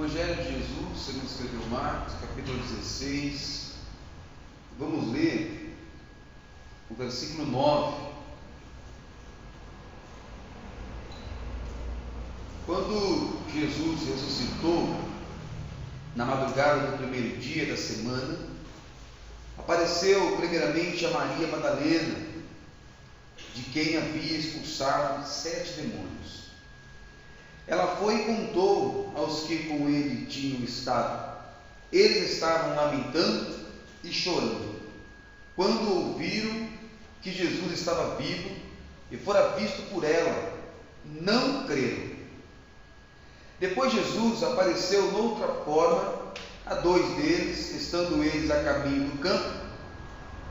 Evangelho de Jesus, segundo escreveu Marcos, capítulo 16, vamos ler o versículo 9. Quando Jesus ressuscitou, na madrugada do primeiro dia da semana, apareceu primeiramente a Maria Madalena, de quem havia expulsado 7 demônios. Ela foi e contou aos que com ele tinham estado. Eles estavam lamentando e chorando, quando ouviram que Jesus estava vivo e fora visto por ela, não creram. Depois Jesus apareceu noutra forma a 2 deles, estando eles a caminho do campo.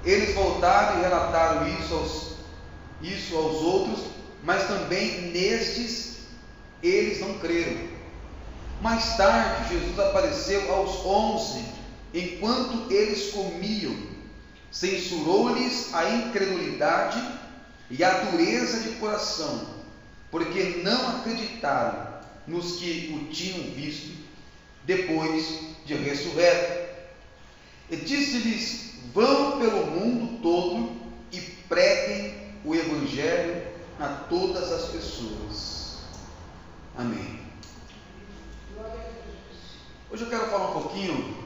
Eles voltaram e relataram isso aos outros, mas também nestes eles não creram. Mais tarde, Jesus apareceu aos 11, enquanto eles comiam. Censurou-lhes a incredulidade e a dureza de coração, porque não acreditaram nos que o tinham visto depois de ressurreto. E disse-lhes: vão pelo mundo todo e preguem o Evangelho a todas as pessoas. Amém. Hoje eu quero falar um pouquinho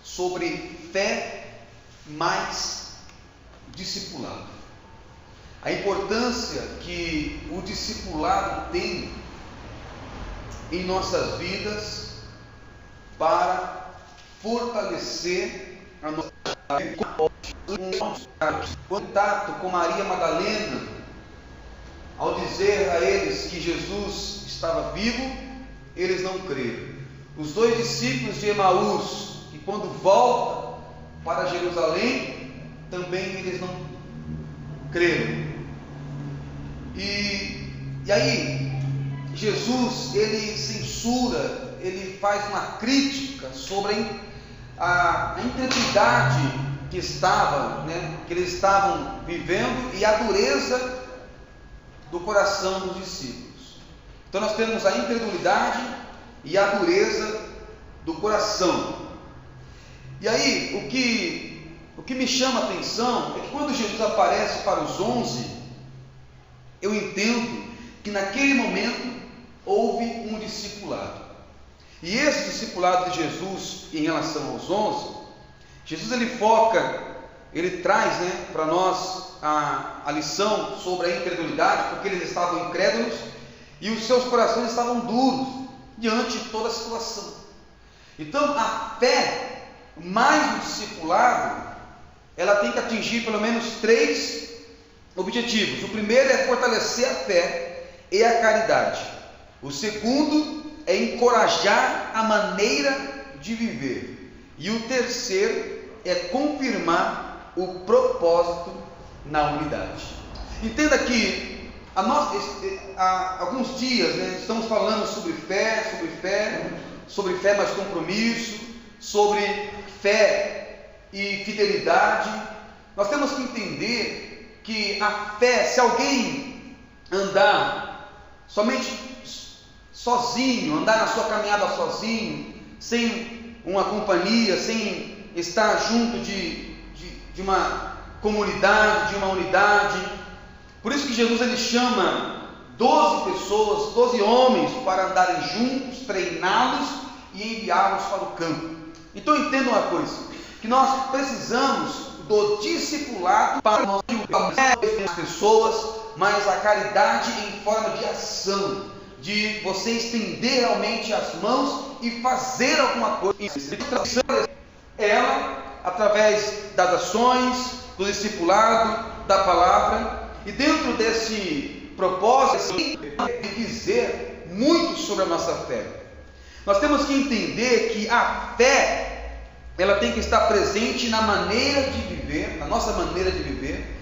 sobre fé mais discipulado. A importância que o discipulado tem em nossas vidas para fortalecer a nossa contato com Maria Madalena, ao dizer a eles que Jesus estava vivo, eles não creram. Os 2 discípulos de Emaús, que quando voltam para Jerusalém, também eles não creram. E aí, Jesus, ele censura, ele faz uma crítica sobre a incredulidade que eles estavam vivendo e a dureza do coração dos discípulos. Então nós temos a incredulidade e a dureza do coração. E aí, o que me chama a atenção é que quando Jesus aparece para os 11, eu entendo que naquele momento houve um discipulado. E esse discipulado de Jesus em relação aos 11, Jesus ele traz para nós a lição sobre a incredulidade, porque eles estavam incrédulos e os seus corações estavam duros diante de toda a situação. Então a fé mais o discipulado, ela tem que atingir pelo menos 3 objetivos. O primeiro é fortalecer a fé e a caridade. O segundo é encorajar a maneira de viver. E o terceiro é confirmar o propósito na unidade. Entenda que há alguns dias estamos falando sobre fé mais compromisso, sobre fé e fidelidade. Nós temos que entender que a fé, se alguém andar somente sozinho, andar na sua caminhada sozinho, sem uma companhia, sem estar junto de uma comunidade, de uma unidade. Por isso que Jesus ele chama 12 pessoas, 12 homens para andarem juntos, treiná-los e enviá-los para o campo. Então entenda uma coisa, que nós precisamos do discipulado para nós as pessoas, mas a caridade em forma de ação, de você estender realmente as mãos e fazer alguma coisa. Ela, através das ações, do discipulado, da palavra, e dentro desse propósito, dizer muito sobre a nossa fé. Nós temos que entender que a fé, ela tem que estar presente na maneira de viver, na nossa maneira de viver,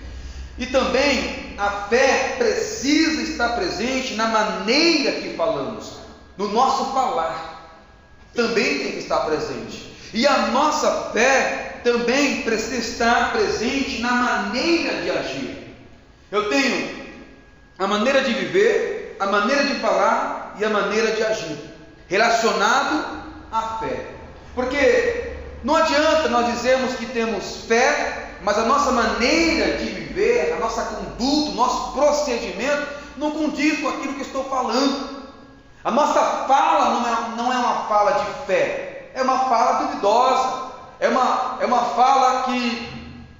e também a fé precisa estar presente na maneira que falamos, no nosso falar, também tem que estar presente. E a nossa fé também precisa estar presente na maneira de agir. Eu tenho a maneira de viver, a maneira de falar e a maneira de agir. relacionado à fé. Porque não adianta nós dizermos que temos fé, mas a nossa maneira de viver, a nossa conduta, o nosso procedimento não condiz com aquilo que estou falando. A nossa fala não é uma fala de fé, é uma fala duvidosa, é uma fala que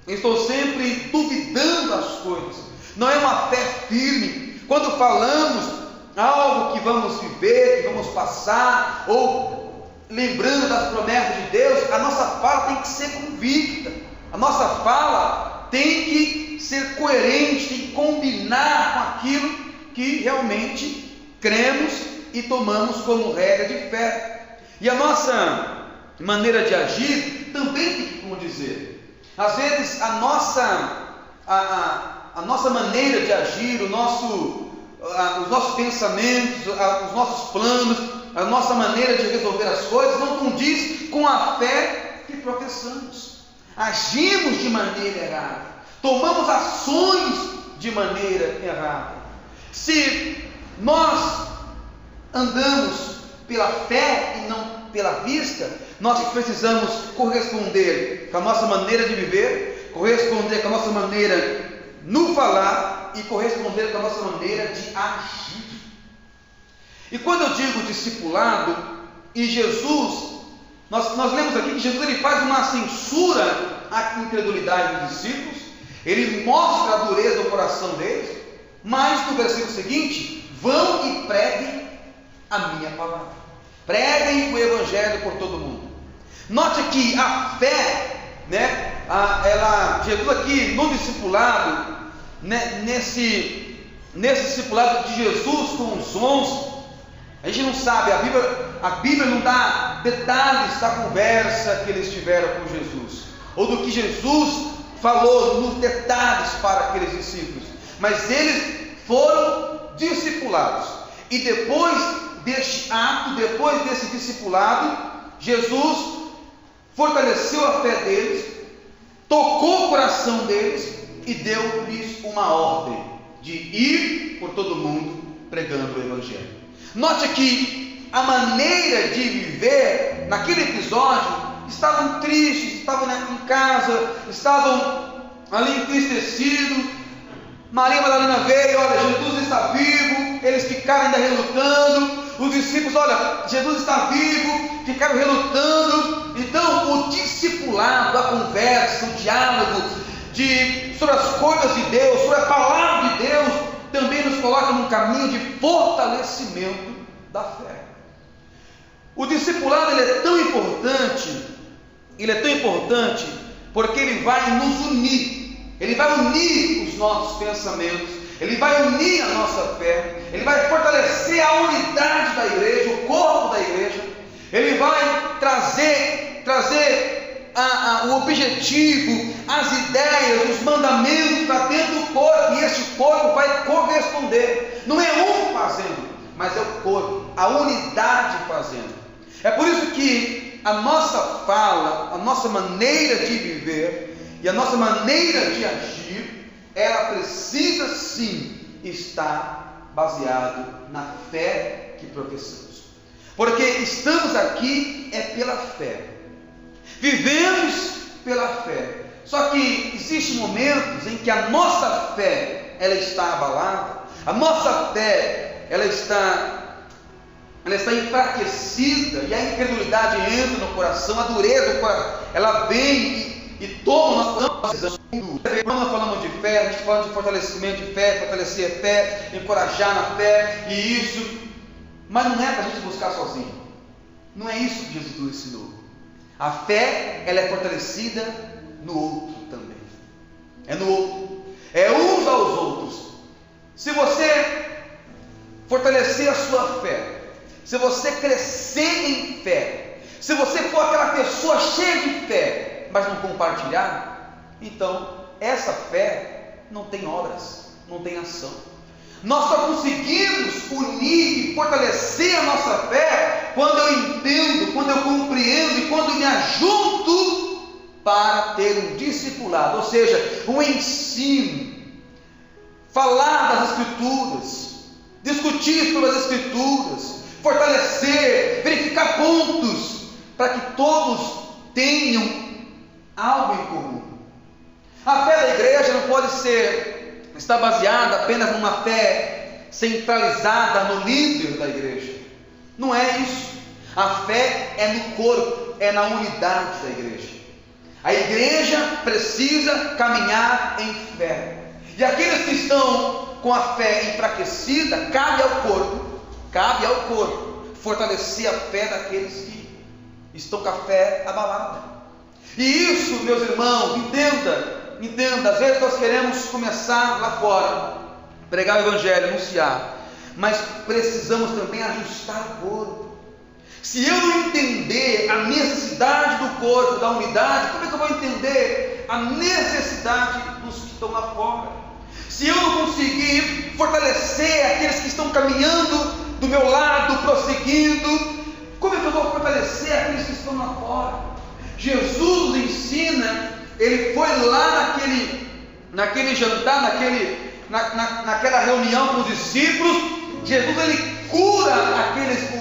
estou sempre duvidando as coisas, não é uma fé firme. Quando falamos algo que vamos viver, que vamos passar, ou lembrando das promessas de Deus, a nossa fala tem que ser convicta, a nossa fala tem que ser coerente, tem que combinar com aquilo que realmente cremos e tomamos como regra de fé. E a nossa maneira de agir também tem que condizer. Às vezes a nossa maneira de agir, os nossos pensamentos, os nossos planos, a nossa maneira de resolver as coisas não condiz com a fé que professamos. Agimos de maneira errada, tomamos ações de maneira errada. Se nós andamos pela fé e não pela vista, nós precisamos corresponder com a nossa maneira de viver, corresponder com a nossa maneira no falar e corresponder com a nossa maneira de agir. E quando eu digo discipulado, e Jesus, nós lemos aqui que Jesus ele faz uma censura à incredulidade dos discípulos, ele mostra a dureza do coração deles, mas no versículo seguinte, vão e preguem a minha palavra, preguem o evangelho por todo mundo. Note que a fé, Jesus aqui no discipulado, nesse discipulado de Jesus com os 11, a gente não sabe, a Bíblia não dá detalhes da conversa que eles tiveram com Jesus, ou do que Jesus falou nos detalhes para aqueles discípulos, mas eles foram discipulados, e depois deste ato, depois desse discipulado, Jesus fortaleceu a fé deles, tocou o coração deles e deu-lhes uma ordem de ir por todo mundo pregando o evangelho. Note que a maneira de viver naquele episódio, estavam tristes, estavam em casa, estavam ali entristecidos. Maria Madalena veio, olha, Jesus está vivo, eles ficaram ainda relutando. Os discípulos, olha, Jesus está vivo, ficaram relutando. Então o discipulado, a conversa, o diálogo sobre as coisas de Deus, sobre a palavra de Deus, também nos coloca num caminho de fortalecimento da fé. O discipulado ele é tão importante porque ele vai nos unir, ele vai unir os nossos pensamentos, ele vai unir a nossa fé, ele vai fortalecer a unidade da igreja, o corpo da igreja, ele vai trazer o objetivo, as ideias, os mandamentos para dentro do corpo, e este corpo vai corresponder. Não é um fazendo, mas é o corpo, a unidade fazendo. É por isso que a nossa fala, a nossa maneira de viver e a nossa maneira de agir, ela precisa sim estar baseado na fé que professamos. Porque estamos aqui pela fé. Vivemos pela fé. Só que existem momentos em que a nossa fé ela está abalada, a nossa fé ela está enfraquecida, e a incredulidade entra no coração, a dureza do coração, ela vem e toma nossa decisão. Quando nós falamos de fé, a gente fala de fortalecimento de fé, fortalecer a fé, encorajar na fé, e isso, mas não é para a gente buscar sozinho. Não é isso que Jesus nos ensinou. A fé, ela é fortalecida no outro também. É no outro. É uns aos outros. Se você fortalecer a sua fé, se você crescer em fé, se você for aquela pessoa cheia de fé, mas não compartilhar, então essa fé não tem obras, não tem ação. Nós só conseguimos unir e fortalecer a nossa fé quando eu entendo, quando eu compreendo e quando me ajunto para ter um discipulado, ou seja, um ensino, falar das Escrituras, discutir sobre as Escrituras, fortalecer, verificar pontos, para que todos tenham algo em comum. A fé da igreja não pode estar baseada apenas numa fé centralizada no líder da igreja. Não é isso. A fé é no corpo, é na unidade da igreja. A igreja precisa caminhar em fé. E aqueles que estão com a fé enfraquecida, cabe ao corpo, fortalecer a fé daqueles que estão com a fé abalada. E isso, meus irmãos, entenda, às vezes nós queremos começar lá fora, pregar o evangelho, anunciar, mas precisamos também ajustar o corpo. Se eu não entender a necessidade do corpo, da unidade, como é que eu vou entender a necessidade dos que estão lá fora? Se eu não conseguir fortalecer aqueles que estão caminhando do meu lado, prosseguindo, como é que eu vou fortalecer aqueles que estão lá fora? Jesus nos ensina, ele foi lá naquele jantar, naquela reunião com os discípulos. Jesus, ele cura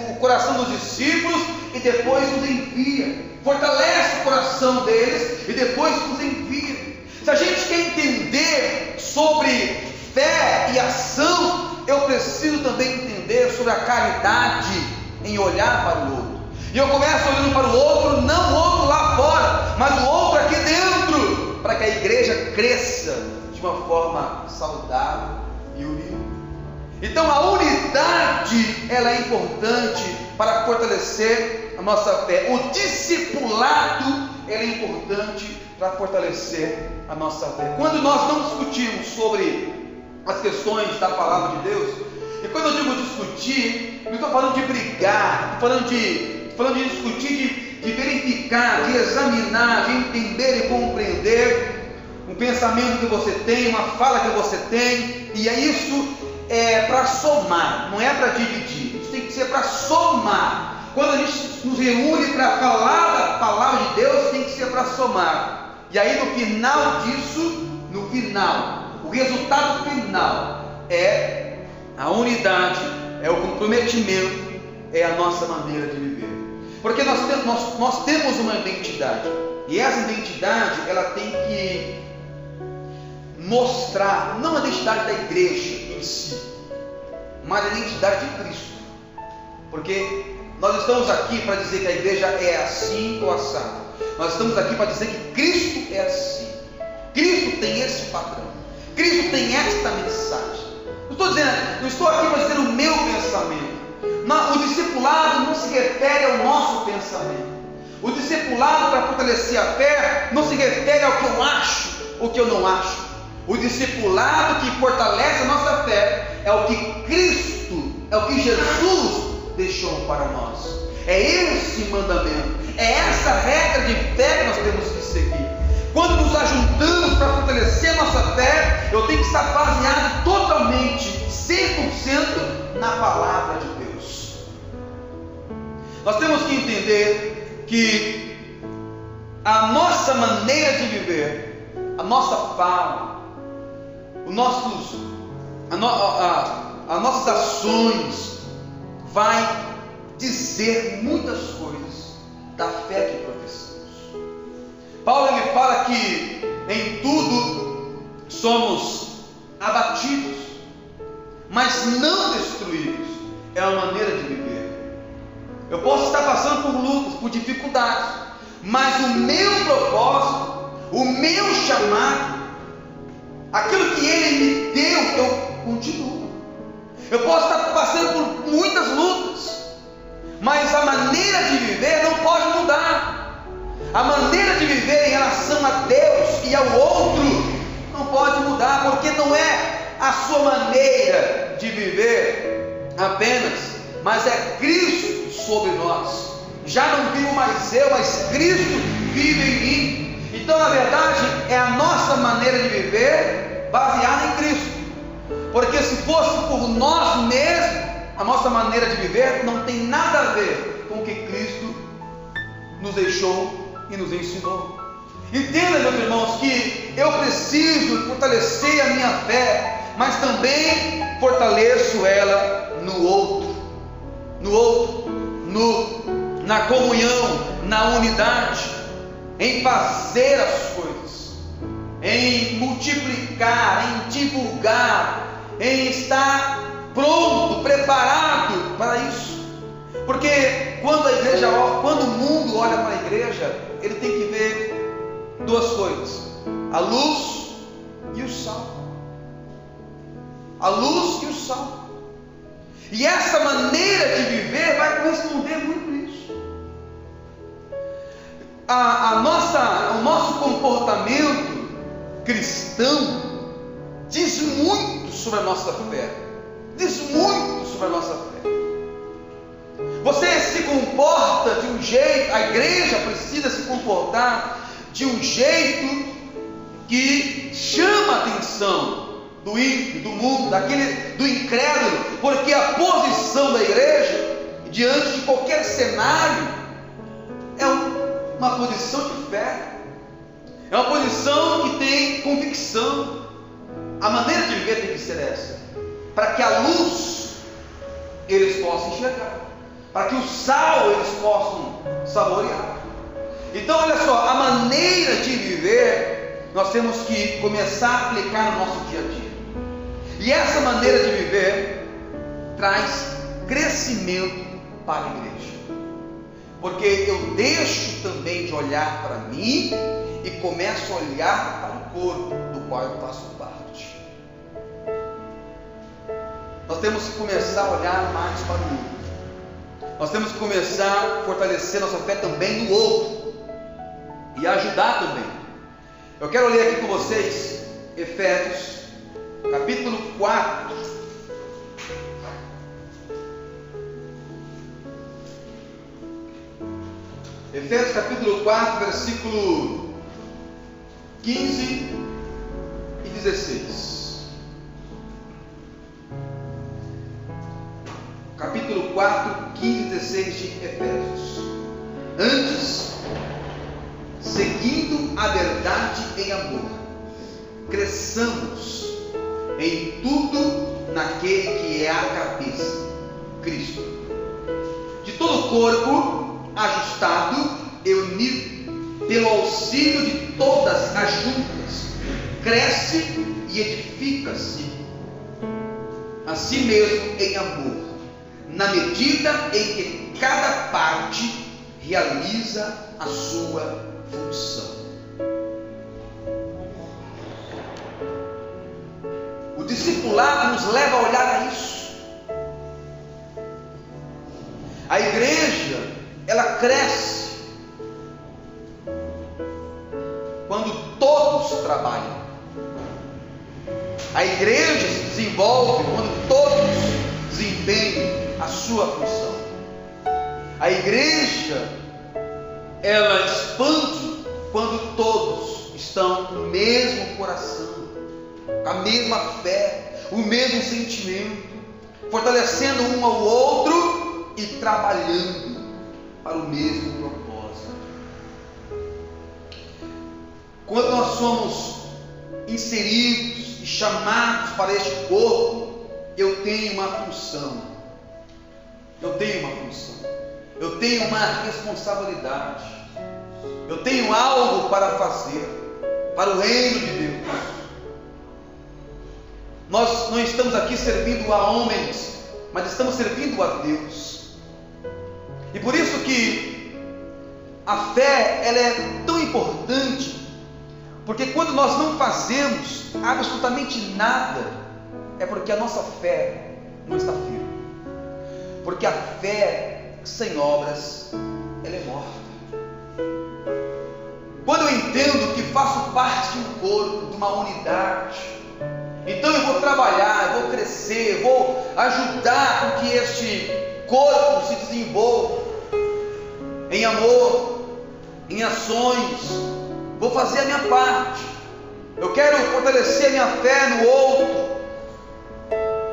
o coração dos discípulos e depois os envia, fortalece o coração deles e depois os envia. Se a gente quer entender sobre fé e ação, eu preciso também entender sobre a caridade em olhar para o outro. E eu começo olhando para o outro, não o outro lá fora, mas o outro aqui dentro, para que a igreja cresça de uma forma saudável e unida. Então a unidade, ela é importante para fortalecer a nossa fé. O discipulado, ele é importante para fortalecer a nossa fé. Quando nós não discutimos sobre as questões da palavra de Deus, e quando eu digo discutir, não estou falando de brigar, estou falando de discutir, de verificar, de examinar, de entender e compreender um pensamento que você tem, uma fala que você tem, e isso é para somar, não é para dividir, isso tem que ser para somar. Quando a gente nos reúne para falar da palavra de Deus, tem que ser para somar. E aí no final disso, o resultado final é a unidade, é o comprometimento, é a nossa maneira de viver. Porque nós temos uma identidade, e essa identidade, ela tem que mostrar, não a identidade da igreja em si, mas a identidade de Cristo. Porque nós estamos aqui para dizer que a igreja é assim ou assado. Nós estamos aqui para dizer que Cristo é assim. Cristo tem esse padrão. Cristo tem esta mensagem. Não estou aqui para dizer o meu pensamento. O discipulado não se refere ao nosso pensamento. O discipulado, para fortalecer a fé, não se refere ao que eu acho ou que eu não acho. O discipulado que fortalece a nossa fé é o que Cristo, é o que Jesus deixou para nós. É esse mandamento, é essa regra de fé que nós temos que seguir. Quando nos ajuntamos para fortalecer a nossa fé, eu tenho que estar baseado totalmente, 100% na palavra de Deus. Nós temos que entender que a nossa maneira de viver, a nossa fala, as nossas ações vai dizer muitas coisas da fé que professamos. Paulo, ele fala que em tudo somos abatidos, mas não destruídos. É uma maneira de viver. Eu posso estar passando por lutas, por dificuldades, mas o meu propósito, o meu chamado, aquilo que Ele me deu, eu continuo. Eu posso estar passando por muitas lutas, mas a maneira de viver não pode mudar. A maneira de viver em relação a Deus e ao outro não pode mudar, porque não é a sua maneira de viver apenas, mas é Cristo sobre nós. Já não vivo mais eu, mas Cristo vive em mim. Então, na verdade, é a nossa maneira de viver baseada em Cristo. Porque se fosse por nós mesmos, a nossa maneira de viver não tem nada a ver com o que Cristo nos deixou e nos ensinou. Entenda, meus irmãos, que eu preciso fortalecer a minha fé, mas também fortaleço ela no outro. no outro, na comunhão, na unidade, em fazer as coisas, em multiplicar, em divulgar, em estar pronto, preparado para isso. Porque quando o mundo olha para a igreja, ele tem que ver duas coisas: a luz e o sal. A luz e o sal. E essa maneira de viver vai corresponder muito isso. O nosso comportamento cristão diz muito sobre a nossa fé. Diz muito sobre a nossa fé. Você se comporta de um jeito, a igreja precisa se comportar de um jeito que chama a atenção do ímpio, do mundo, do incrédulo, porque a posição da igreja diante de qualquer cenário é uma posição de fé, é uma posição que tem convicção. A maneira de viver tem que ser essa, para que a luz eles possam enxergar, para que o sal eles possam saborear. Então olha só, a maneira de viver nós temos que começar a aplicar no nosso dia a dia. E essa maneira de viver traz crescimento para a igreja, porque eu deixo também de olhar para mim e começo a olhar para o corpo do qual eu faço parte. Nós temos que começar a olhar mais para o outro. Nós temos que começar a fortalecer nossa fé também no outro e ajudar também. Eu quero ler aqui com vocês Efésios capítulo 4. Efésios capítulo 4, versículo 15 e 16. Capítulo 4, 15 e 16 de Efésios. Antes, seguindo a verdade em amor, cresçamos em tudo naquele que é a cabeça, Cristo. De todo o corpo ajustado e unido pelo auxílio de todas as juntas, cresce e edifica-se a si mesmo em amor, na medida em que cada parte realiza a sua função. O discipulado nos leva a olhar a isso. A igreja, ela cresce quando todos trabalham. A igreja se desenvolve quando todos desempenham a sua função. A igreja, ela expande quando todos estão no mesmo coração, com a mesma fé, o mesmo sentimento, fortalecendo um ao outro e trabalhando para o mesmo propósito. Quando nós somos inseridos e chamados para este corpo, eu tenho uma função, eu tenho uma responsabilidade, eu tenho algo para fazer para o reino de Deus. Nós não estamos aqui servindo a homens, mas estamos servindo a Deus. E por isso que a fé, ela é tão importante, porque quando nós não fazemos absolutamente nada, é porque a nossa fé não está firme. Porque a fé sem obras, ela é morta. Quando eu entendo que faço parte de um corpo, de uma unidade, então eu vou trabalhar, eu vou crescer, eu vou ajudar com que este corpo se desenvolva em amor, em ações. Vou fazer a minha parte. Eu quero fortalecer a minha fé no outro,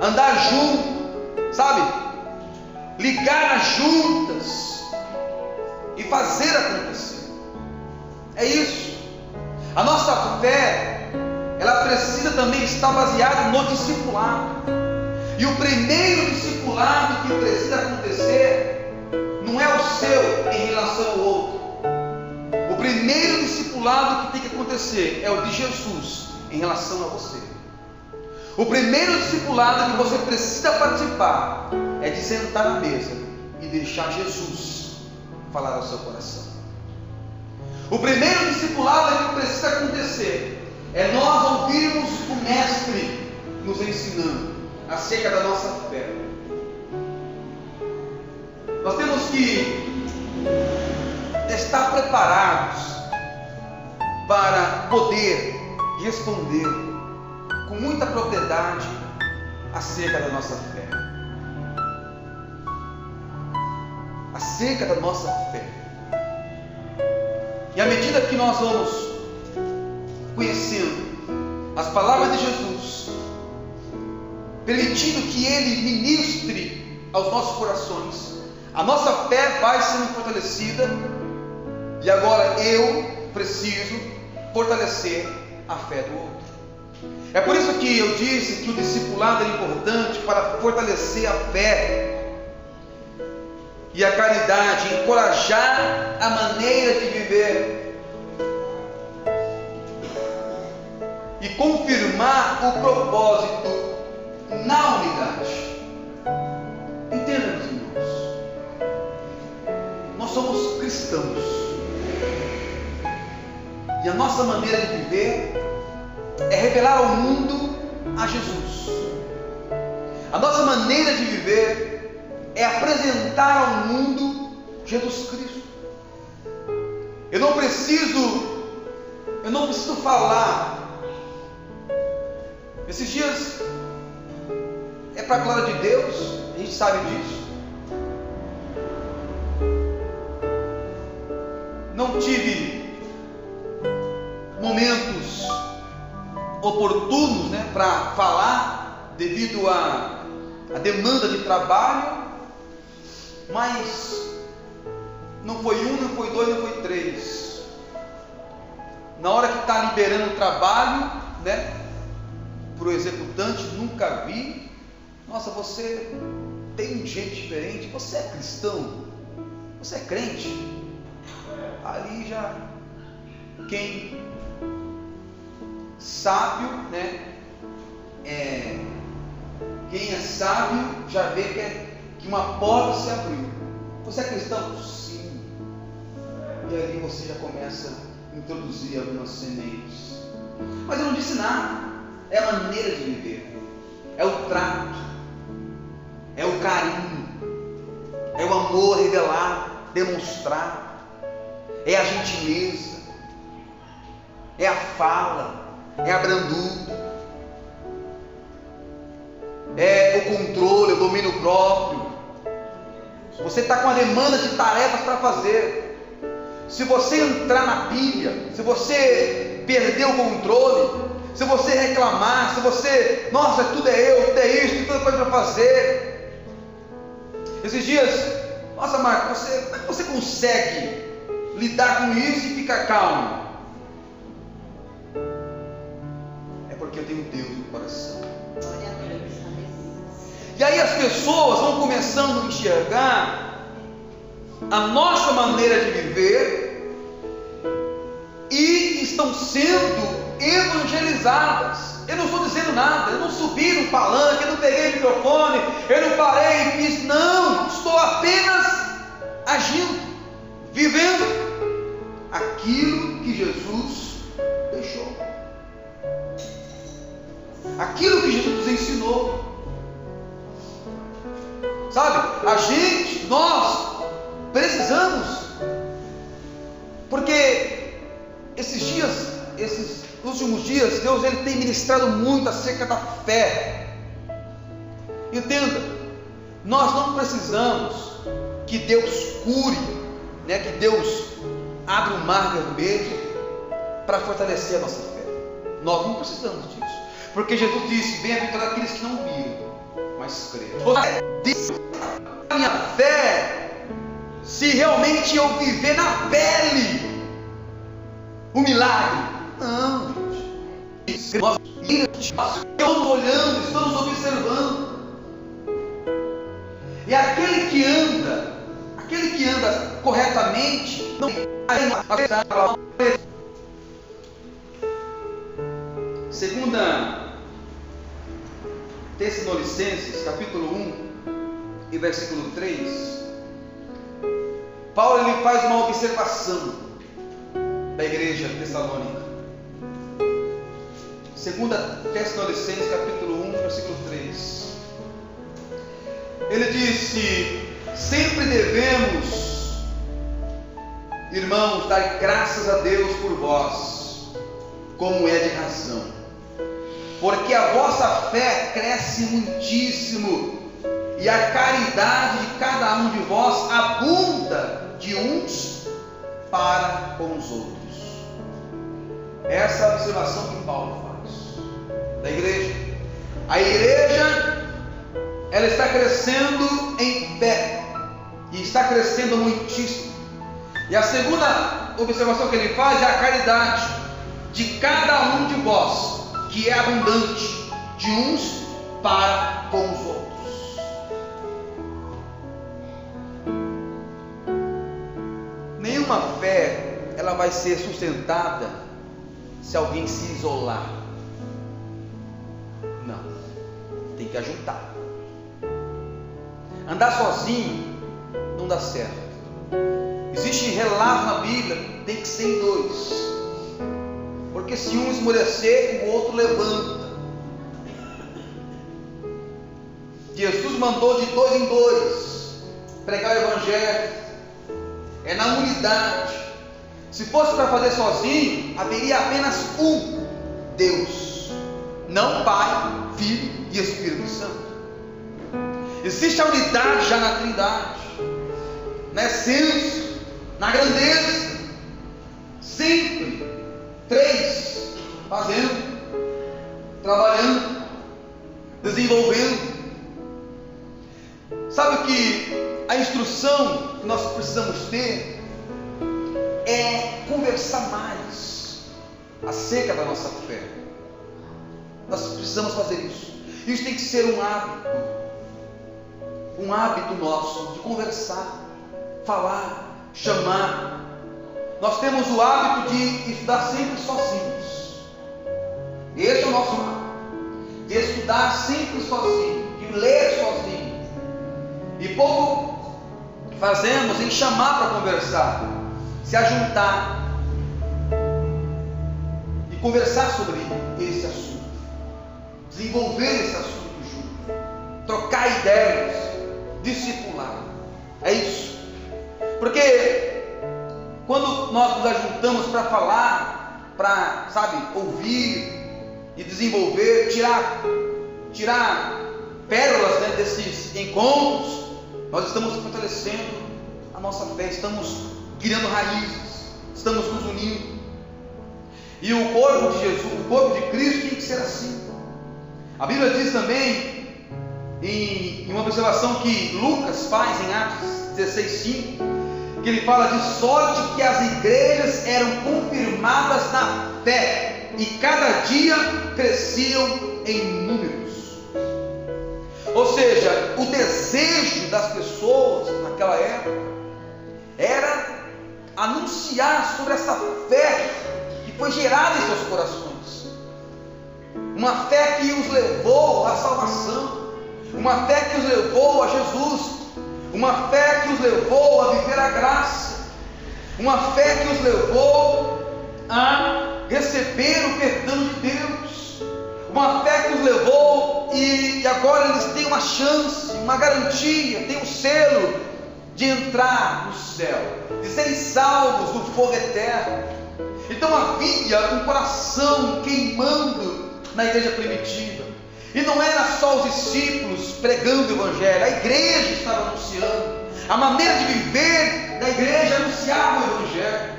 andar junto, sabe? Ligar as juntas e fazer acontecer. É isso. A nossa fé, ela precisa também estar baseada no discipulado. E o primeiro discipulado que precisa acontecer não é o seu em relação ao outro. O primeiro discipulado que tem que acontecer é o de Jesus em relação a você. O primeiro discipulado que você precisa participar é de sentar à mesa e deixar Jesus falar ao seu coração. O primeiro discipulado que precisa acontecer é nós ouvirmos o Mestre nos ensinando acerca da nossa fé. Nós temos que estar preparados para poder responder com muita propriedade acerca da nossa fé. Acerca da nossa fé. E à medida que nós vamos conhecendo as palavras de Jesus, permitindo que Ele ministre aos nossos corações, a nossa fé vai sendo fortalecida. E agora eu preciso fortalecer a fé do outro. É por isso que eu disse que o discipulado é importante para fortalecer a fé e a caridade, encorajar a maneira de viver e confirmar o propósito na unidade. Entenda, meus irmãos, nós somos cristãos e a nossa maneira de viver é revelar ao mundo a Jesus. A nossa maneira de viver é apresentar ao mundo Jesus Cristo. Eu não preciso falar. Esses dias é para a glória de Deus, a gente sabe disso. Não tive momentos oportunos, para falar devido à demanda de trabalho, mas não foi um, não foi dois, não foi três. Na hora que está liberando o trabalho, para o executante, nunca vi. Nossa, você tem um jeito diferente. Você é cristão? Você é crente? Ali já quem sábio, quem é sábio já vê que uma porta se abriu. Você é cristão? Sim. E ali você já começa a introduzir algumas sementes. Mas eu não disse nada. É a maneira de viver, é o trato, é o carinho, é o amor revelar, demonstrar, é a gentileza, é a fala, é a brandura, é o controle, o domínio próprio. Você está com a demanda de tarefas para fazer. Se você entrar na pilha, se você perder o controle, se você reclamar, se você, nossa, tudo é eu, tudo é isso, tem tanta coisa para fazer. Esses dias, nossa, Marco, como é que você consegue lidar com isso e ficar calmo? É porque eu tenho Deus no coração. E aí as pessoas vão começando a enxergar a nossa maneira de viver e estão sendo evangelizadas. Eu não estou dizendo nada, eu não subi no palanque, eu não peguei o microfone, eu não parei e fiz, não, estou apenas agindo, vivendo aquilo que Jesus deixou, aquilo que Jesus nos ensinou. Sabe, nós precisamos, porque esses últimos dias, Deus ele tem ministrado muito acerca da fé. Entenda, nós não precisamos que Deus cure, que Deus abra um mar vermelho para fortalecer a nossa fé. Nós não precisamos disso, porque Jesus disse: bem-aventurados aqueles que não viram, mas creram. A minha fé, se realmente eu viver na pele o milagre. Não, gente. Nós estamos olhando, estamos observando. E aquele que anda corretamente, não Segunda Tessalonicenses, capítulo 1 e versículo 3, Paulo ele faz uma observação da igreja tessalônica. Segunda Tessalonicenses, capítulo 1, versículo 3. Ele disse: sempre devemos, irmãos, dar graças a Deus por vós, como é de razão, porque a vossa fé cresce muitíssimo, e a caridade de cada um de vós abunda de uns para com os outros. Essa é a observação que Paulo faz da igreja. A igreja, ela está crescendo em fé, e está crescendo muitíssimo. E a segunda observação que ele faz é a caridade de cada um de vós, que é abundante de uns para com os outros. Nenhuma fé ela vai ser sustentada se alguém se isolar. Não, tem que ajuntar. Andar sozinho não dá certo. Existe relato na Bíblia, tem que ser em dois, porque se um esmorecer, o outro levanta. Jesus mandou de dois em dois pregar o Evangelho. É na unidade. Se fosse para fazer sozinho, haveria apenas um Deus, não Pai, Filho e Espírito Santo. Existe a unidade já na Trindade, na essência, na grandeza. Sempre três fazendo, trabalhando, desenvolvendo. Sabe que a instrução que nós precisamos ter é conversar mais acerca da nossa fé. Nós precisamos fazer isso. Isso tem que ser um hábito nosso de conversar, falar, chamar. Nós temos o hábito de estudar sempre sozinhos. Esse é o nosso hábito, de estudar sempre sozinho, de ler sozinho. E pouco fazemos em chamar para conversar, se ajuntar e conversar sobre esse assunto, desenvolver esse assunto junto, trocar ideias, discipular. É isso. Porque quando nós nos ajuntamos para falar, para, ouvir e desenvolver, tirar pérolas, né, desses encontros, nós estamos fortalecendo a nossa fé, estamos criando raízes, estamos nos unindo. E o corpo de Jesus, o corpo de Cristo tem que ser assim. A Bíblia diz também, em uma observação que Lucas faz em Atos 16:5, que ele fala de sorte que as igrejas eram confirmadas na fé, e cada dia cresciam em números. Ou seja, o desejo das pessoas naquela época era anunciar sobre essa fé que foi gerada em seus corações, uma fé que os levou à salvação, uma fé que os levou a Jesus, uma fé que os levou a viver a graça, uma fé que os levou a receber o perdão de Deus, uma fé que os levou e agora eles têm uma chance, uma garantia, têm um selo de entrar no céu, de serem salvos do fogo eterno. Então havia um coração queimando na igreja primitiva, e não era só os discípulos pregando o Evangelho, a igreja estava anunciando, a maneira de viver da igreja anunciava o Evangelho.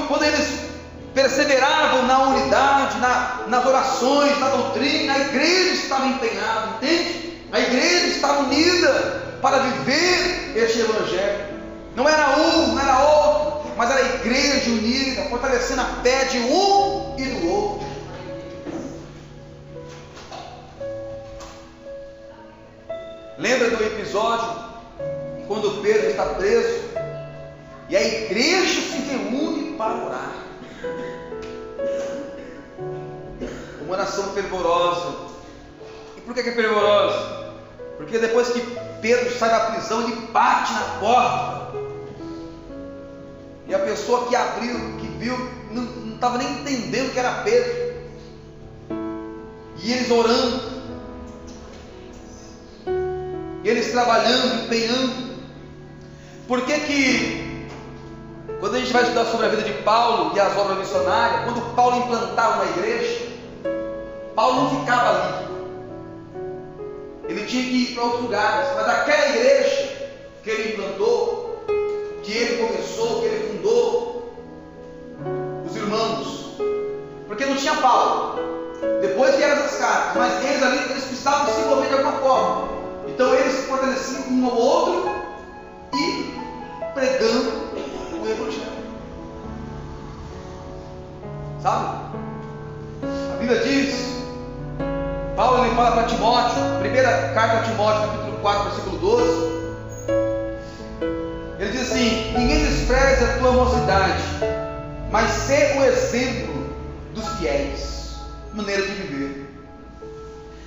Quando eles perseveravam na unidade, nas orações, na doutrina, a igreja estava empenhada, entende? A igreja estava unida para viver este Evangelho. Não era um, não era outro, mas era a igreja unida, fortalecendo a fé de um e do outro. Lembra do episódio quando Pedro está preso e a igreja se reúne para orar? Uma oração fervorosa. E por que é fervorosa? Porque depois que Pedro sai da prisão, ele bate na porta. E a pessoa que abriu, que viu, não estava nem entendendo que era Pedro. E eles orando, e eles trabalhando, empenhando. Por que quando a gente vai estudar sobre a vida de Paulo e as obras missionárias, quando Paulo implantava uma igreja, Paulo não ficava ali, ele tinha que ir para outros lugares. Mas aquela igreja que ele implantou, que ele começou, que ele fundou, os irmãos, porque não tinha Paulo, depois vieram essas cartas, mas eles ali, eles precisavam se envolver de alguma forma. Então eles se fortaleciam um ao outro e pregando o Evangelho. Sabe? A Bíblia diz, Paulo ele fala para Timóteo, primeira carta a Timóteo, capítulo 4, versículo 12. Ele diz assim: ninguém despreze a tua mocidade, mas sê o exemplo dos fiéis, maneira de viver,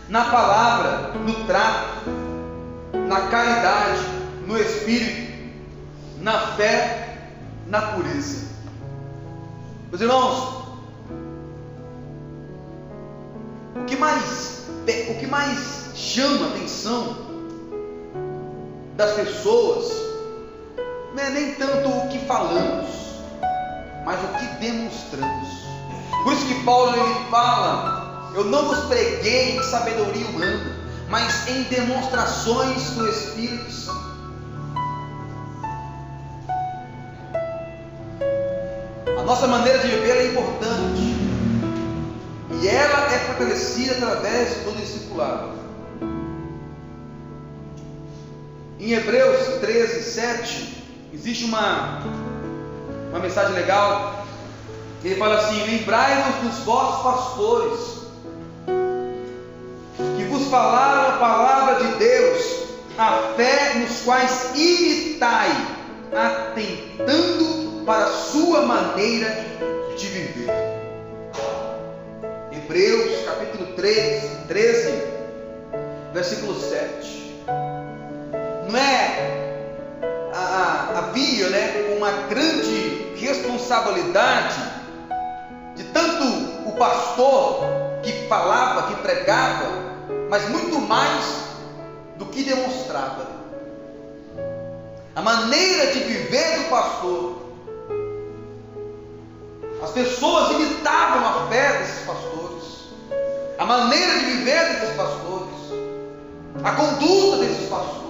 na palavra, no trato, na caridade, no espírito, na fé, na pureza. Meus irmãos, o que mais chama a atenção das pessoas não é nem tanto o que falamos, mas o que demonstramos. Por isso que Paulo ele fala: eu não vos preguei em sabedoria humana, mas em demonstrações do Espírito Santo. A nossa maneira de viver é importante, e ela é fortalecida através do discipulado. Em Hebreus 13, 7, existe uma mensagem legal. Ele fala assim: lembrai-vos dos vossos pastores, que vos falaram a palavra de Deus, a fé nos quais imitai, atentando para a sua maneira de viver. Hebreus capítulo 13, versículo 7. Não é? Havia, uma grande responsabilidade de tanto o pastor que falava, que pregava, mas muito mais do que demonstrava. A maneira de viver do pastor, as pessoas imitavam a fé desses pastores, a maneira de viver desses pastores, a conduta desses pastores.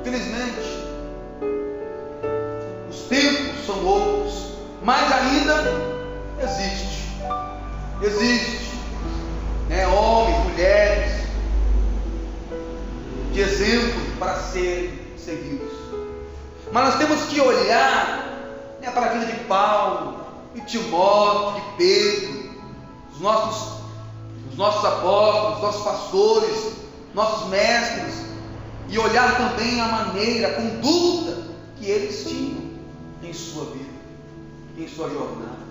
Infelizmente, os tempos são outros, mas ainda existe, homens, mulheres de exemplo para serem seguidos. Mas nós temos que olhar para a vida de Paulo, de Timóteo, de Pedro, os nossos apóstolos, nossos pastores, nossos mestres, e olhar também a maneira, a conduta que eles tinham em sua vida, em sua jornada.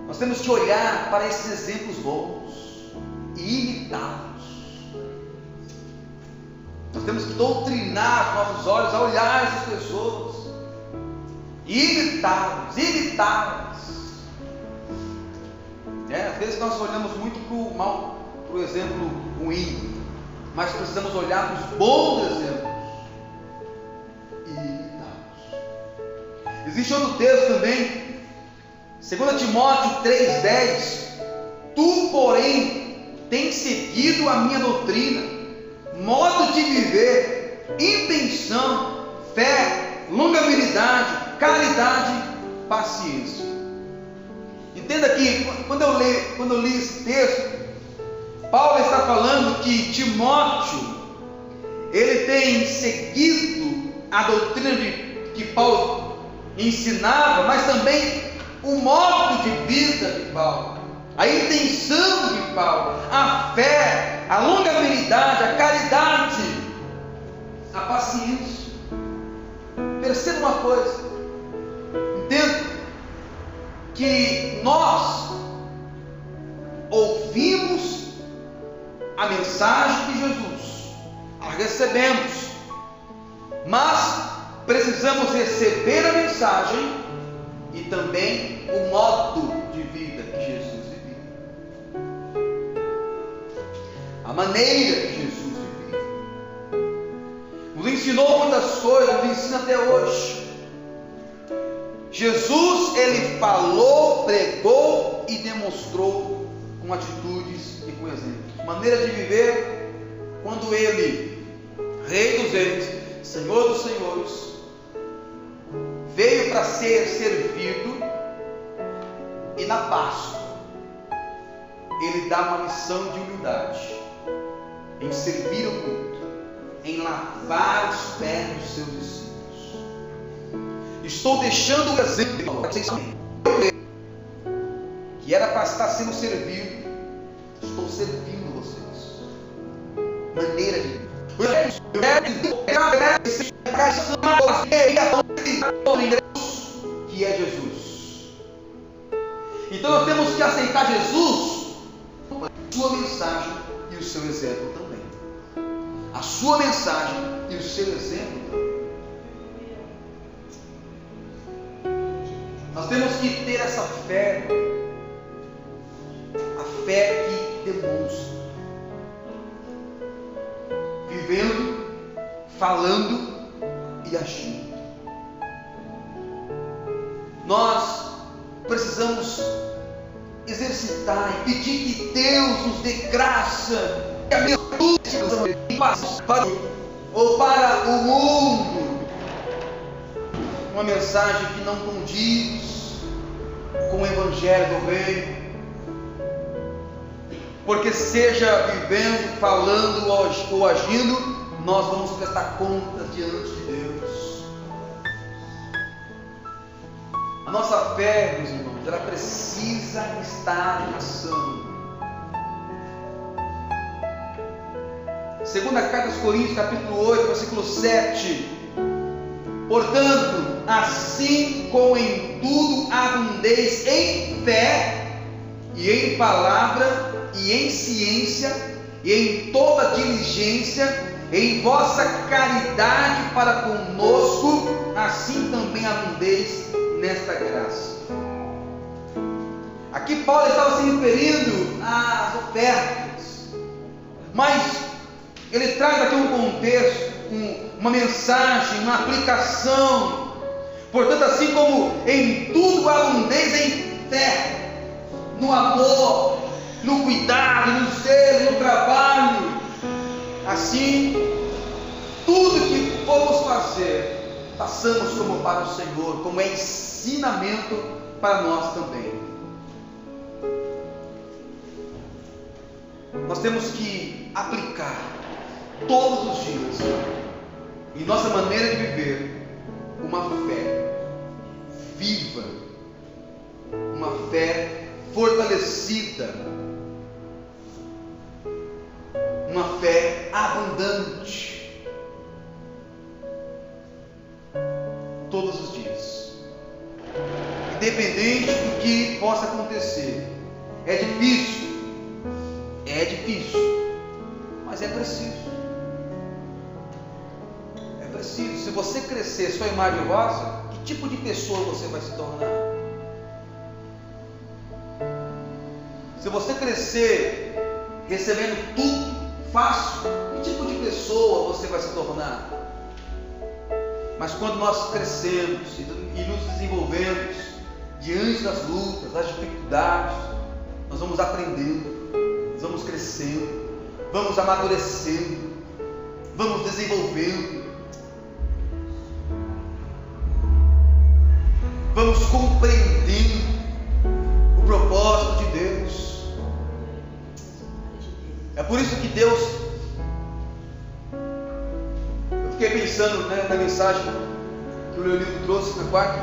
Nós temos que olhar para esses exemplos bons e imitá-los. Nós temos que doutrinar os nossos olhos a olhar essas pessoas e imitá-las. Às vezes nós olhamos muito para o exemplo ruim, mas precisamos olhar para os bons exemplos e imitá-los. Existe outro texto também, 2 Timóteo 3,10: tu, porém, tens seguido a minha doutrina, modo de viver, intenção, fé, longanimidade, caridade, paciência. Entenda que quando eu li esse texto, Paulo está falando que Timóteo ele tem seguido a doutrina que Paulo ensinava, mas também o modo de vida de Paulo, a intenção de Paulo, a fé, a longanimidade, a caridade Perceba uma coisa, entenda que nós ouvimos a mensagem de Jesus, a recebemos, mas precisamos receber a mensagem e também o modo de vida que Jesus vivia, a maneira que Jesus vivia. Nos ensinou muitas coisas, nos ensina até hoje. Jesus, ele falou, pregou e demonstrou com atitudes e com exemplos. Maneira de viver, quando ele, Rei dos Reis, Senhor dos Senhores, veio para ser servido, e na Páscoa ele dá uma lição de humildade, em servir ao mundo, em lavar os pés dos seus discípulos. Estou deixando o exemplo, que era para estar sendo servido, estou servindo vocês. Maneira de que é Jesus. Então nós temos que aceitar Jesus, a sua mensagem e o seu exemplo também. A sua mensagem e o seu exemplo também. Nós temos que ter essa fé, a fé que demonstra, vivendo, falando e agindo. Nós precisamos exercitar e pedir que Deus nos dê graça, que a minha luz para o mundo, uma mensagem que não condiz com o Evangelho do Reino, porque seja vivendo, falando ou agindo, nós vamos prestar contas diante de Deus. A nossa fé, meus irmãos, ela precisa estar em ação. Segunda carta aos Coríntios, capítulo 8, versículo 7. Portanto, assim como em tudo abundeis em fé, e em palavra, e em ciência, e em toda diligência, em vossa caridade para conosco, assim também abundeis nesta graça. Aqui Paulo estava se referindo às ofertas, mas ele traz aqui um contexto, uma mensagem, uma aplicação. Portanto, assim como em tudo abundeis em fé, no amor, no cuidado, no zelo, no trabalho, assim, tudo que formos fazer, façamos como para o Senhor, como é ensinamento para nós também. Nós temos que aplicar todos os dias, em nossa maneira de viver, uma fé viva, uma fé fortalecida, uma fé abundante, todos os dias, independente do que possa acontecer. É difícil, mas é preciso. Se você crescer sua imagem rosa, que tipo de pessoa você vai se tornar? Se você crescer recebendo tudo fácil, que tipo de pessoa você vai se tornar? Mas quando nós crescemos e nos desenvolvemos diante das lutas, das dificuldades, nós vamos aprendendo, nós vamos crescendo, vamos amadurecendo, vamos desenvolvendo, vamos compreendendo o propósito de Deus. É por isso que Deus, eu fiquei pensando, na mensagem que o Leonildo trouxe na quarta,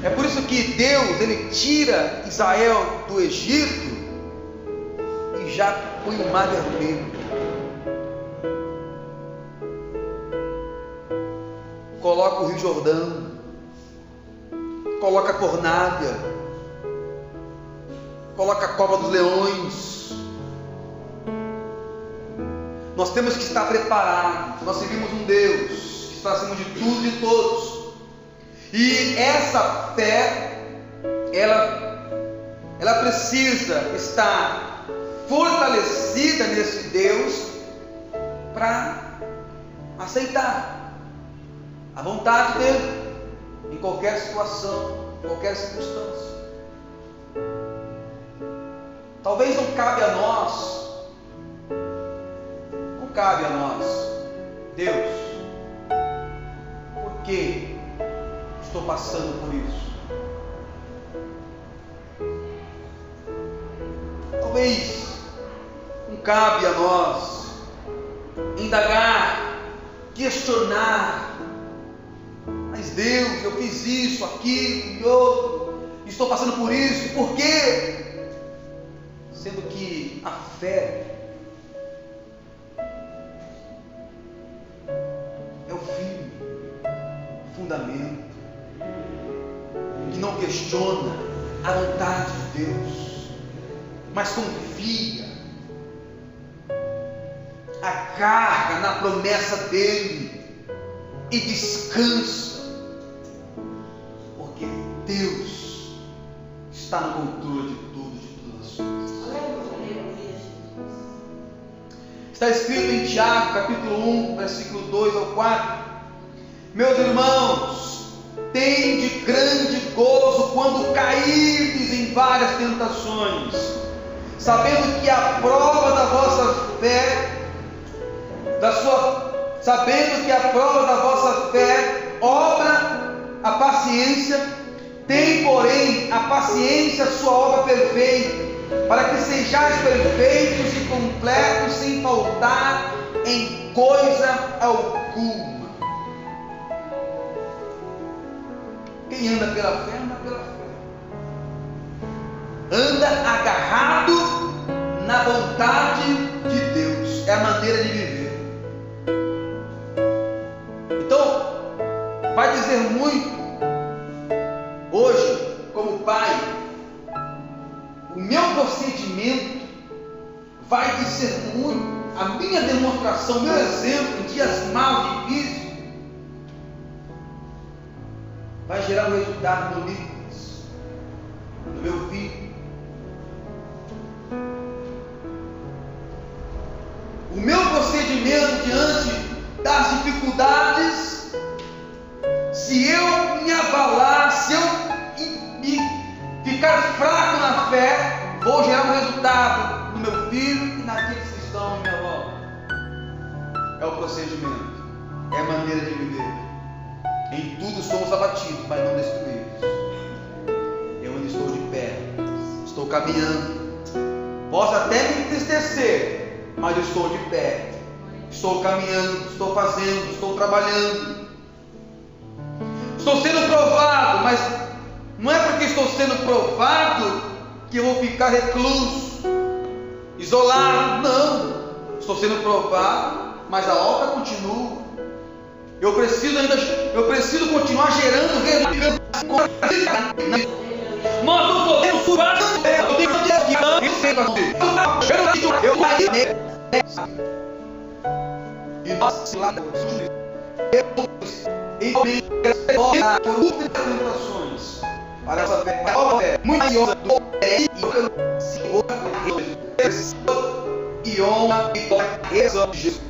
é por isso que Deus, ele tira Israel do Egito e já põe o mar vermelho, coloca o Rio Jordão, coloca a fornalha, coloca a cova dos leões. Nós temos que estar preparados. Nós servimos um Deus que está acima de tudo e de todos. E essa fé, ela precisa estar fortalecida nesse Deus para aceitar a vontade dele em qualquer situação, em qualquer circunstância. Talvez não cabe a nós, Deus, por que estou passando por isso? Talvez não cabe a nós indagar, questionar, mas Deus, eu fiz isso, aquilo e outro, estou passando por isso, por quê? Sendo que a fé é o firme fundamento que não questiona a vontade de Deus, mas confia, agarra na promessa dele e descansa, porque Deus está no controle de tudo, de todas as coisas. Está escrito em Tiago, capítulo 1, versículo 2 ao 4: meus irmãos, tende grande gozo quando cairdes em várias tentações, sabendo que a prova da vossa fé, obra a paciência. Tem, porém, a paciência sua obra perfeita, para que sejais perfeitos e completos, sem faltar em coisa alguma. Quem anda pela fé, anda pela fé. Anda agarrado na vontade de Deus. É a maneira de viver. Então, vai dizer muito hoje, como pai, o meu procedimento vai dizer muito, a minha demonstração, o meu exemplo em dias maus, difíceis, vai gerar um resultado no Nicolas, no meu filho. O meu procedimento diante das dificuldades, se eu me abalar, se eu ficar fraco na fé, vou gerar um resultado no meu filho e naqueles que estão em minha volta. É o procedimento, é a maneira de viver. Em tudo somos abatidos, mas não destruídos. Eu ainda estou de pé, estou caminhando. Posso até me entristecer, mas eu estou de pé. Estou caminhando, estou fazendo, estou trabalhando. Estou sendo provado, mas não é porque estou sendo provado que eu vou ficar recluso, isolado. Não, estou sendo provado, mas a obra continua. Eu preciso continuar gerando resultados. Nós não podemos surar. Eu tenho que e nós lá tentações para essa fé muito maior do e honra e glória de Jesus.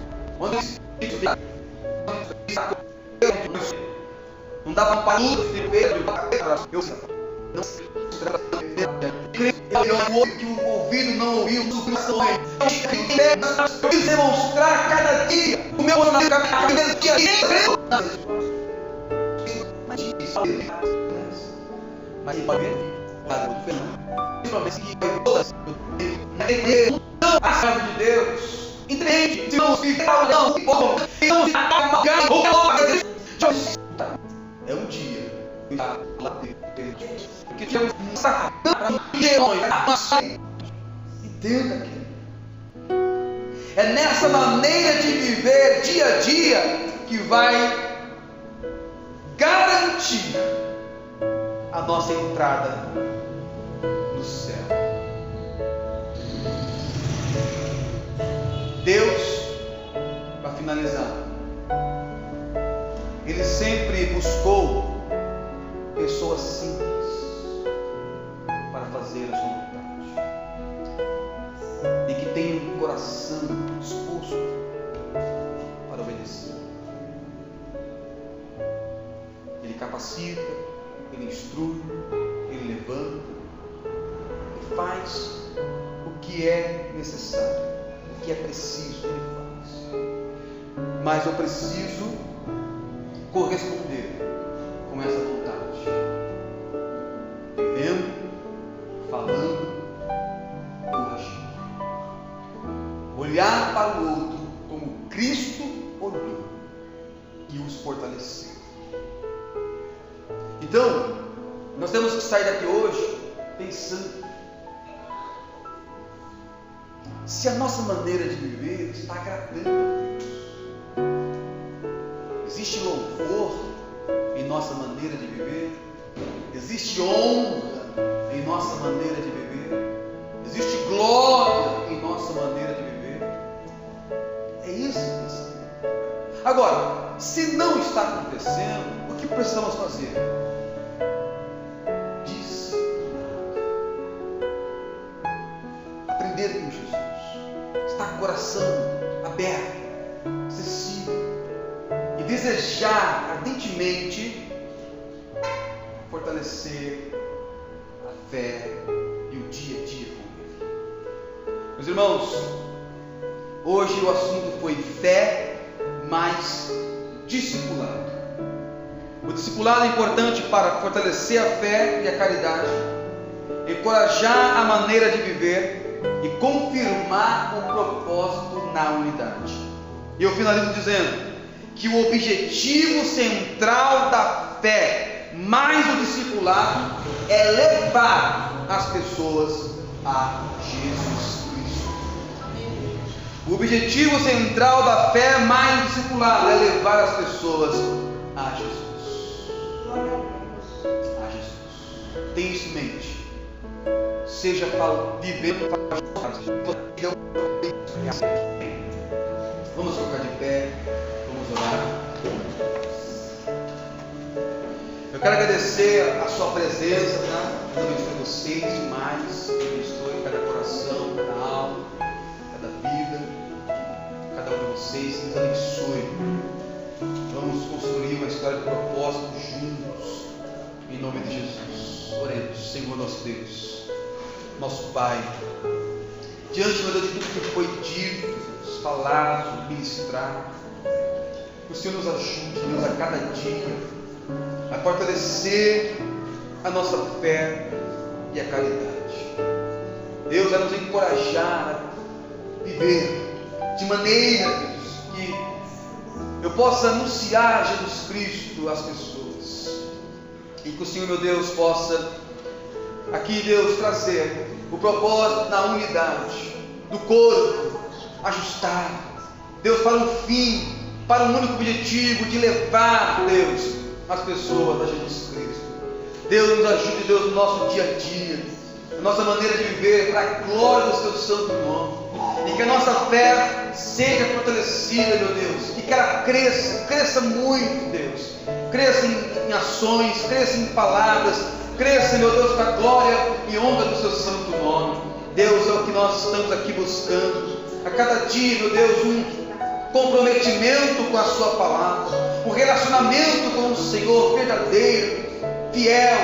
Não dá para tudo de Pedro, eu não que o ouvido não ouviu, eu quis demonstrar cada dia o meu dia. Mas pode ver, não a chave de Deus. Entende? Se não ficar, não é um dia que temos entenda que é nessa maneira de viver dia a dia que vai garantir a a nossa entrada no céu. Deus, para finalizar, Ele sempre buscou pessoas simples para fazer a sua vontade e que tenham um coração disposto para obedecer. Ele capacita, Ele instrui, Ele levanta, Ele faz o que é necessário, o que é preciso, Ele faz. Mas eu preciso corresponder com essa vontade, vivendo, falando ou agindo. Olhar para o outro como Cristo olhou e os fortalecer. Então, nós temos que sair daqui hoje pensando se a nossa maneira de viver está agradando a Deus. Existe louvor em nossa maneira de viver? Existe honra em nossa maneira de viver? Existe glória em nossa maneira de viver? É isso que precisamos. Agora, se não está acontecendo, o que precisamos fazer? Aprender com Jesus, estar com o coração aberto, acessível e desejar ardentemente fortalecer a fé e o dia a dia com Ele. Meus irmãos, hoje o assunto foi fé mais discipulado. O discipulado é importante para fortalecer a fé e a caridade, encorajar a maneira de viver e confirmar o propósito na unidade. E eu finalizo dizendo que o objetivo central da fé mais o discipulado é levar as pessoas a Jesus Cristo. O objetivo central da fé mais o discipulado é levar as pessoas a Jesus. A Jesus. Tenha isso em mente. Seja vivendo para vamos ficar de pé, vamos orar. Eu quero agradecer a sua presença, tá? Deus abençoe vocês demais. Deus abençoe cada coração, cada alma, cada vida, cada um de vocês. Deus abençoe. Vamos construir uma história de propósito juntos, em nome de Jesus. Oremos. Senhor nosso Deus, nosso Pai, diante, meu Deus, de tudo que foi dito, falado, ministrado, que o Senhor nos ajude, Deus, a cada dia a fortalecer a nossa fé e a caridade. Deus, a nos encorajar a viver de maneira, Deus, que eu possa anunciar Jesus Cristo às pessoas, e que o Senhor, meu Deus, possa aqui, Deus, trazer o propósito na unidade do corpo, ajustado, Deus, para um fim, para um único objetivo de levar, Deus, as pessoas a Jesus Cristo. Deus, nos ajude, Deus, no nosso dia a dia, na nossa maneira de viver, para a glória do Teu santo nome, e que a nossa fé seja fortalecida, meu Deus, e que ela cresça muito, Deus, cresça em ações, cresça em palavras, cresça, meu Deus, para a glória e honra do Seu santo nome. Deus, é o que nós estamos aqui buscando, a cada dia, meu Deus, um comprometimento com a Sua palavra, um relacionamento com o Senhor verdadeiro, fiel,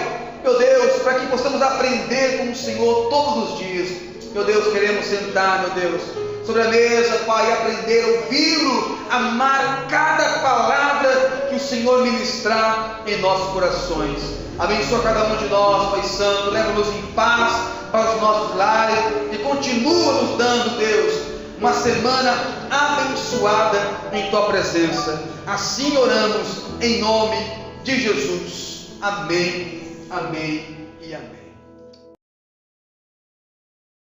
meu Deus, para que possamos aprender com o Senhor todos os dias. Meu Deus, queremos sentar, meu Deus, sobre a mesa, Pai, e aprender, ouvi-lo, amar cada palavra que o Senhor ministrar em nossos corações. Abençoa cada um de nós, Pai Santo, leva-nos em paz para os nossos lares e continua nos dando, Deus, uma semana abençoada em Tua presença. Assim oramos em nome de Jesus. Amém, amém e amém.